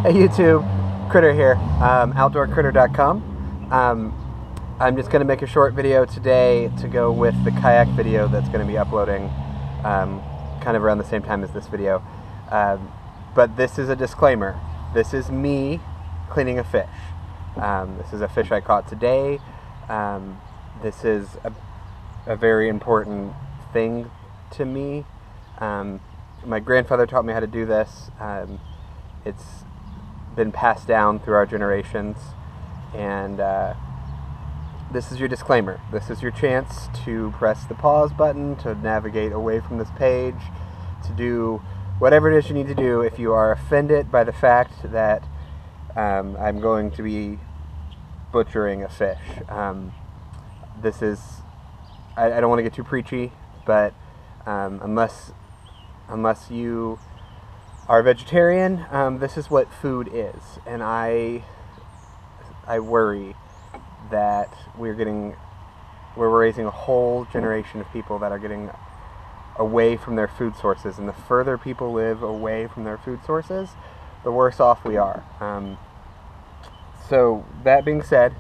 Hey YouTube, Critter here, outdoorcritter.com. I'm just going to make a short video today to go with the kayak video that's going to be uploading kind of around the same time as this video. But this is a disclaimer. This is me cleaning a fish. This is a fish I caught today. This is a very important thing to me. My grandfather taught me how to do this. It's been passed down through our generations, and this is your disclaimer. This is your chance to press the pause button, to navigate away from this page, to do whatever it is you need to do if you are offended by the fact that I'm going to be butchering a fish. This is, I don't want to get too preachy, but unless you are a vegetarian, this is what food is, and I worry that we're raising a whole generation of people that are getting away from their food sources, and the further people live away from their food sources, the worse off we are. So that being said,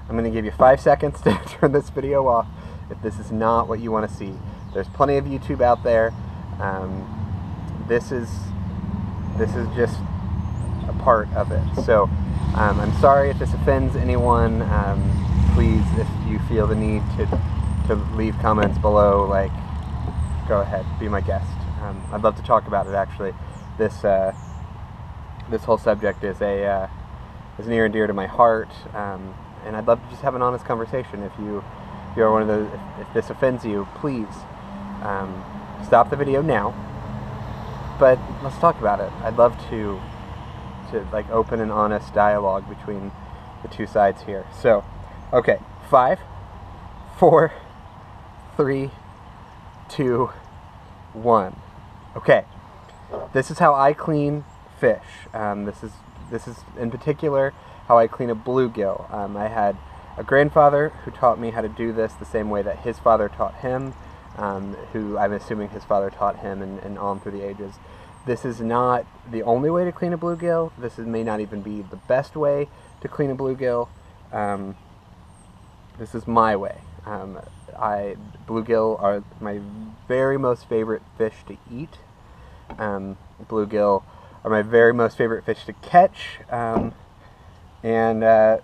I'm going to give you 5 seconds to turn this video off if this is not what you want to see. There's plenty of YouTube out there. This is just a part of it. So I'm sorry if this offends anyone. Please, if you feel the need to leave comments below, like, go ahead, be my guest. I'd love to talk about it, actually. This whole subject is near and dear to my heart, and I'd love to just have an honest conversation. If you're one of those, if this offends you, please stop the video now. But let's talk about it. I'd love to like open an honest dialogue between the two sides here. So, okay, 5, 4, 3, 2, 1. Okay, this is how I clean fish. This is in particular how I clean a bluegill. I had a grandfather who taught me how to do this the same way that his father taught him. Who I'm assuming his father taught him, and on through the ages. This is not the only way to clean a bluegill. This may not even be the best way to clean a bluegill. This is my way. Bluegill are my very most favorite fish to eat. Bluegill are my very most favorite fish to catch. I'm gonna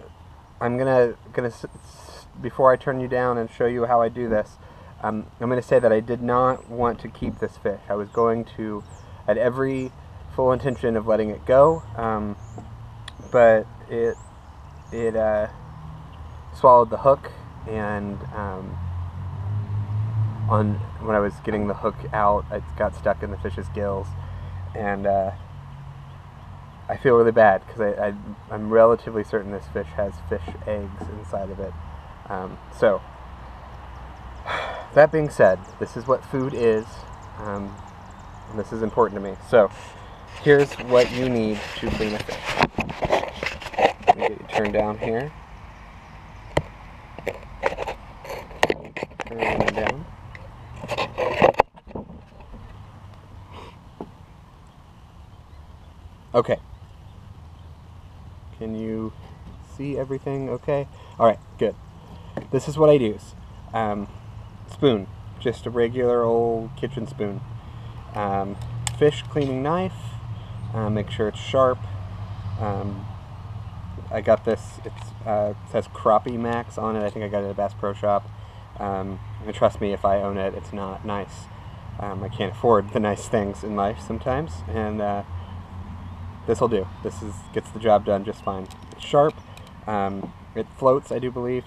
before I turn you down and show you how I do this, I'm going to say that I did not want to keep this fish. I was going to, I had every full intention of letting it go, but it swallowed the hook, and when I was getting the hook out, it got stuck in the fish's gills, and I feel really bad because I'm relatively certain this fish has fish eggs inside of it. So that being said, this is what food is, and this is important to me. So, here's what you need to clean a fish. Let me get you turned down here. Turn it down. Okay. Can you see everything okay? Alright, good. This is what I use. Spoon, just a regular old kitchen spoon. Fish cleaning knife, make sure it's sharp. I got this, it says Crappie Max on it. I think I got it at a Bass Pro Shop. And trust me, if I own it, it's not nice. I can't afford the nice things in life sometimes, and this will do. This gets the job done just fine. It's sharp, it floats, I do believe,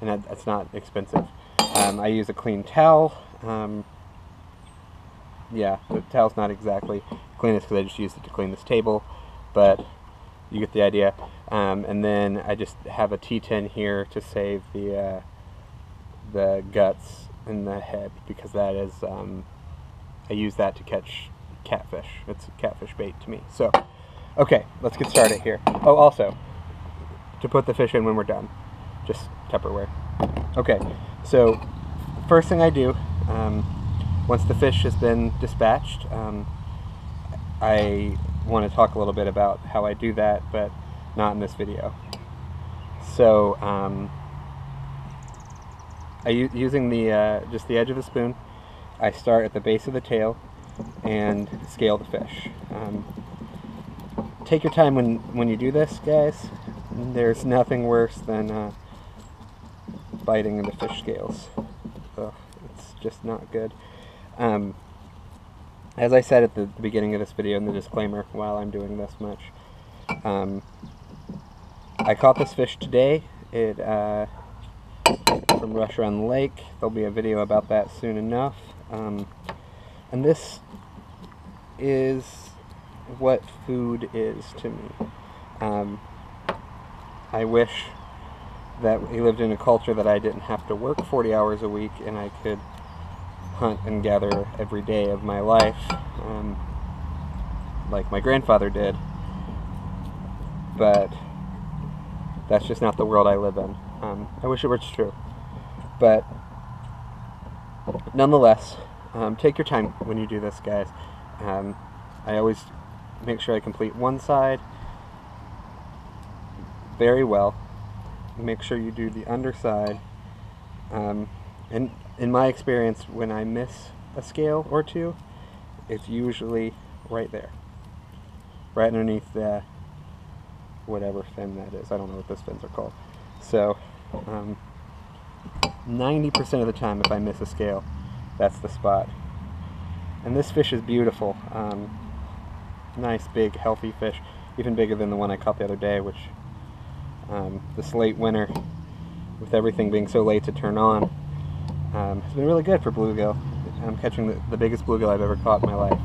and it's not expensive. I use a clean towel. Yeah, the towel's not exactly cleanest because I just used it to clean this table, but you get the idea. And then I just have a T10 here to save the guts and the head, because that is I use that to catch catfish. It's catfish bait to me. So, okay, let's get started here. Oh, also, to put the fish in when we're done, just Tupperware. Okay, so first thing I do, once the fish has been dispatched, I want to talk a little bit about how I do that, but not in this video. So using the just the edge of the spoon, I start at the base of the tail and scale the fish. Take your time when you do this, guys. There's nothing worse than biting into fish scales. Ugh, it's just not good. As I said at the beginning of this video in the disclaimer, while I'm doing this much, I caught this fish today. It from Rush Around the Lake. There'll be a video about that soon enough. And this is what food is to me. I wish that we lived in a culture that I didn't have to work 40 hours a week and I could hunt and gather every day of my life, like my grandfather did. But that's just not the world I live in. I wish it were true. But nonetheless, take your time when you do this, guys. I always make sure I complete one side very well. Make sure you do the underside. And in my experience, when I miss a scale or two, it's usually right there, right underneath the whatever fin that is. I don't know what those fins are called. So 90% of the time, if I miss a scale, that's the spot. And this fish is beautiful. Nice, big, healthy fish, even bigger than the one I caught the other day, which this late winter, with everything being so late to turn on, has been really good for bluegill. I'm catching the biggest bluegill I've ever caught in my life.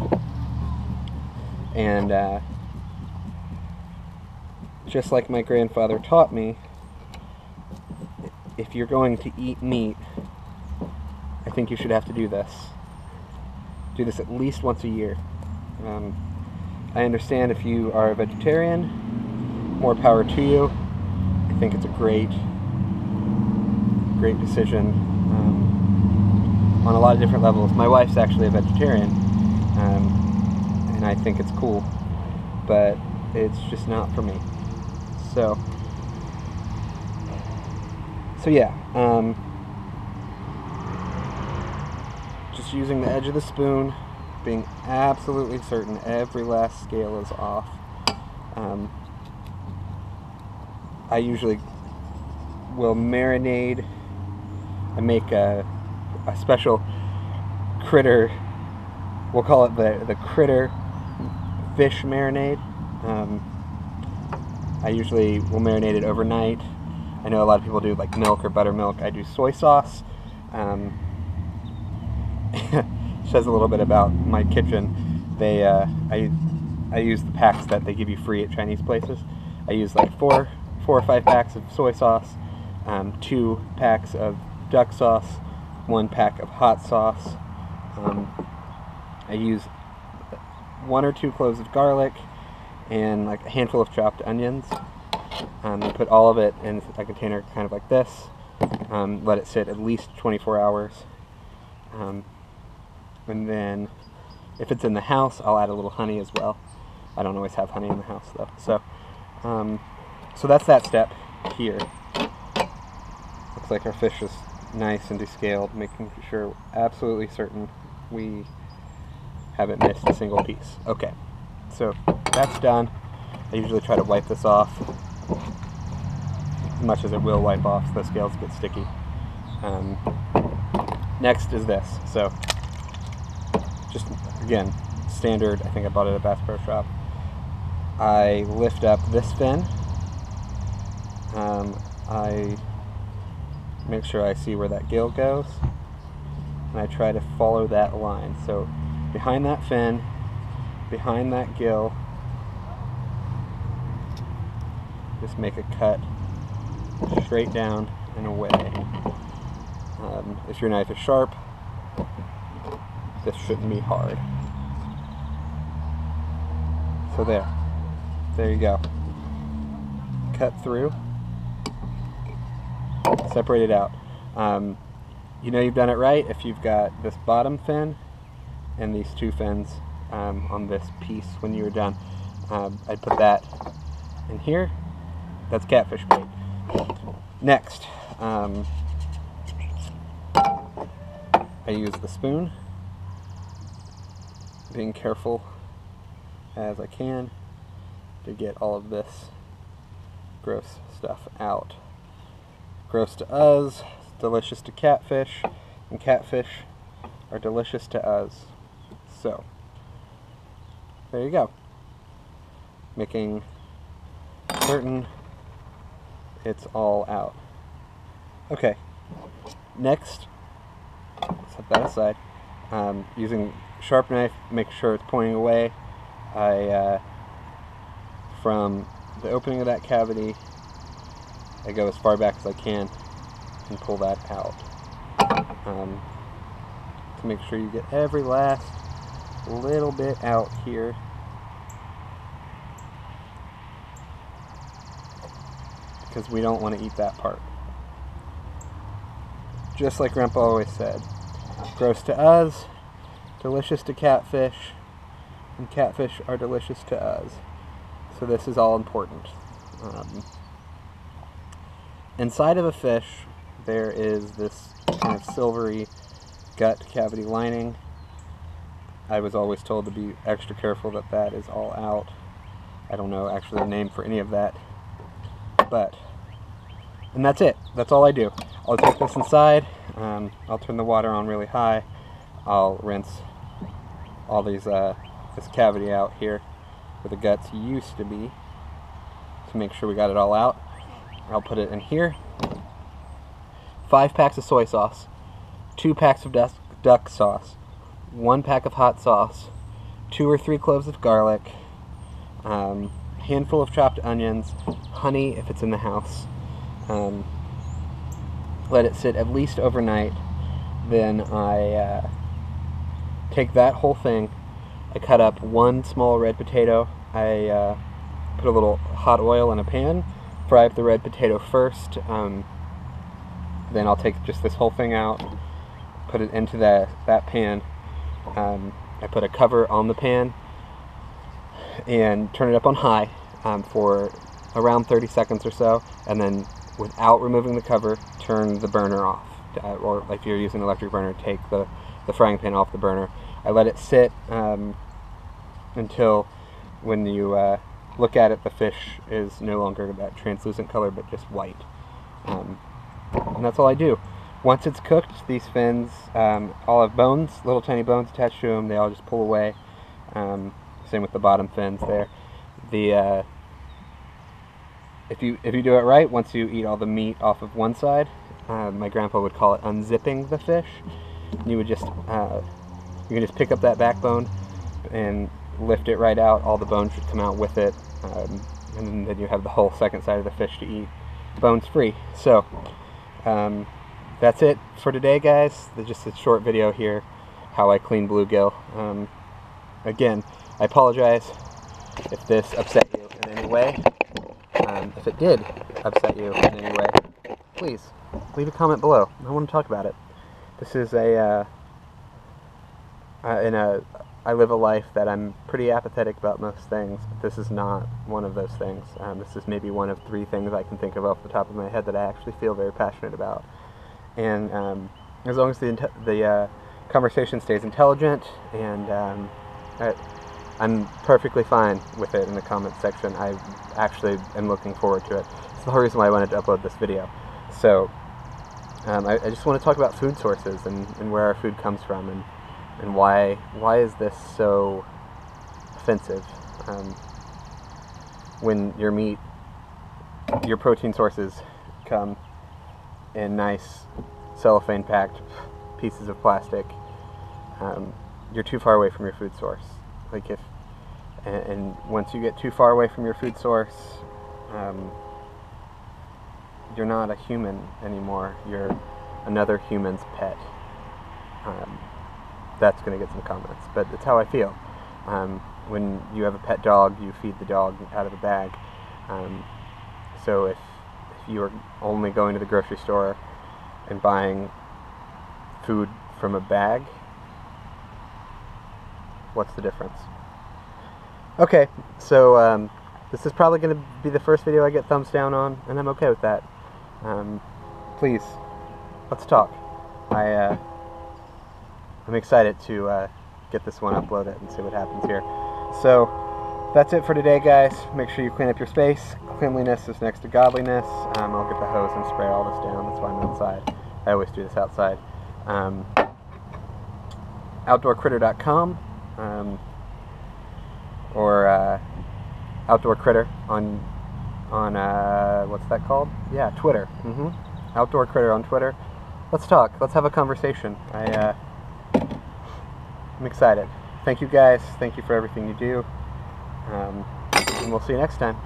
And just like my grandfather taught me, if you're going to eat meat, I think you should have to do this. Do this at least once a year. I understand if you are a vegetarian, more power to you. I think it's a great decision on a lot of different levels. My wife's actually a vegetarian, and I think it's cool, but it's just not for me. So yeah, just using the edge of the spoon, being absolutely certain every last scale is off. I usually will marinade. I make a special critter, we'll call it the critter fish marinade. I usually will marinate it overnight. I know a lot of people do like milk or buttermilk. I do soy sauce. Says a little bit about my kitchen. I use the packs that they give you free at Chinese places. I use like four or five packs of soy sauce, 2 packs of duck sauce, 1 pack of hot sauce. I use 1 or 2 cloves of garlic and like a handful of chopped onions. I put all of it in a container kind of like this. Let it sit at least 24 hours. And then if it's in the house, I'll add a little honey as well. I don't always have honey in the house though. So that's that step here. Looks like our fish is nice and descaled, making sure absolutely certain we haven't missed a single piece. Okay, so that's done. I usually try to wipe this off as much as it will wipe off so the scales get sticky. Next is this. So just again, standard, I think I bought it at a Bass Pro Shop. I lift up this fin. I make sure I see where that gill goes, and I try to follow that line. So behind that fin, behind that gill, just make a cut straight down and away. If your knife is sharp, this shouldn't be hard. So there you go. Cut through, separate it out. You know you've done it right if you've got this bottom fin and these 2 fins on this piece when you're done. I'd put that in here. That's catfish bait. Next, I use the spoon, being careful as I can to get all of this gross stuff out. Gross to us, delicious to catfish, and catfish are delicious to us. So, there you go. Making certain it's all out. Okay, next, set that aside. Using sharp knife, make sure it's pointing away. From the opening of that cavity, I go as far back as I can and pull that out. To make sure you get every last little bit out here. Because we don't want to eat that part. Just like Grandpa always said, gross to us, delicious to catfish, and catfish are delicious to us. So this is all important. Inside of a fish, there is this kind of silvery gut cavity lining. I was always told to be extra careful that that is all out. I don't know actually the name for any of that. And that's it. That's all I do. I'll take this inside. I'll turn the water on really high. I'll rinse all these this cavity out here where the guts used to be to make sure we got it all out. I'll put it in here. 5 packs of soy sauce, 2 packs of duck sauce, 1 pack of hot sauce, 2 or 3 cloves of garlic, handful of chopped onions, honey if it's in the house. Let it sit at least overnight. Then I take that whole thing. I cut up 1 small red potato. I put a little hot oil in a pan, fry up the red potato first. Then I'll take just this whole thing out, put it into that pan. I put a cover on the pan and turn it up on high for around 30 seconds or so, and then without removing the cover, turn the burner off. Or if you're using an electric burner, take the frying pan off the burner. I let it sit until when you look at it, the fish is no longer that translucent color, but just white. And that's all I do. Once it's cooked, these fins all have bones, little tiny bones attached to them. They all just pull away. Same with the bottom fins there. If you do it right, once you eat all the meat off of one side, my grandpa would call it unzipping the fish. You would just you can just pick up that backbone and lift it right out. All the bones should come out with it, and then you have the whole second side of the fish to eat, bones free. So that's it for today, guys. Just a short video here, how I clean bluegill. Again, I apologize if this upset you in any way. If it did upset you in any way, please leave a comment below. I want to talk about it. This is I live a life that I'm pretty apathetic about most things, but this is not one of those things. This is maybe one of 3 things I can think of off the top of my head that I actually feel very passionate about. And as long as the conversation stays intelligent, and I'm perfectly fine with it in the comments section. I actually am looking forward to it. It's the whole reason why I wanted to upload this video. So I just want to talk about food sources and where our food comes from, and why is this so offensive when your protein sources come in nice cellophane packed pieces of plastic. You're too far away from your food source. And once you get too far away from your food source, you're not a human anymore. You're another human's pet. That's going to get some comments, but it's how I feel. When you have a pet dog, you feed the dog out of a bag. So if you are only going to the grocery store and buying food from a bag, what's the difference? Okay, so this is probably going to be the first video I get thumbs down on, and I'm okay with that. Please, let's talk. I'm excited to get this one uploaded and see what happens here. So that's it for today, guys. Make sure you clean up your space. Cleanliness is next to godliness. I'll get the hose and spray all this down. That's why I'm outside. I always do this outside. OutdoorCritter.com or Outdoor Critter on what's that called? Yeah, Twitter. Outdoor Critter on Twitter. Let's talk. Let's have a conversation. I'm excited. Thank you guys. Thank you for everything you do. And we'll see you next time.